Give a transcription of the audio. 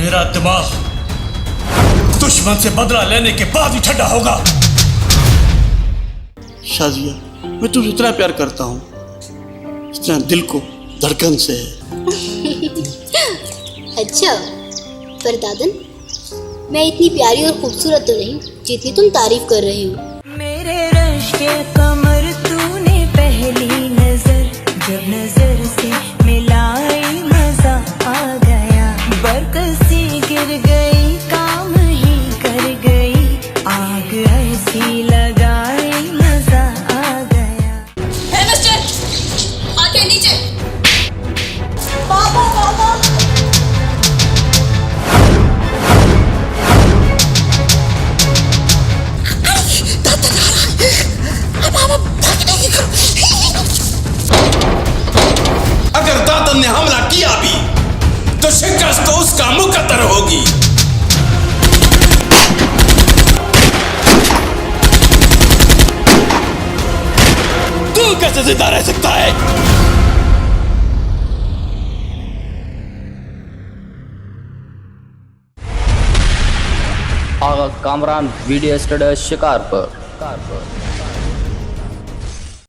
मेरा दिमाग दुश्मन से बदला लेने के बाद ही ठंडा होगा। शाजिया, मैं तुझे इतना प्यार करता हूँ जितना दिल को धड़कन से है। अच्छा, पर दादन, मैं इतनी प्यारी और खूबसूरत तो नहीं जितनी तुम तारीफ कर रही हो। मेरे रश के कमर तूने पहली नजर जब नजर से मिलाई मजा आ गया, बरकसी गिर गई काम ही कर गई, आग ऐसी लगाई मजा आ गया। हे मिस्टर, आके नीचे। बाबा बाबा अगर दादन ने हमला किया भी तो शिकस्त उसका मुकद्दर होगी। तू कैसे जिंदा रह सकता है? आगा कामरान वीडियो स्टूडियो शिकारपुर।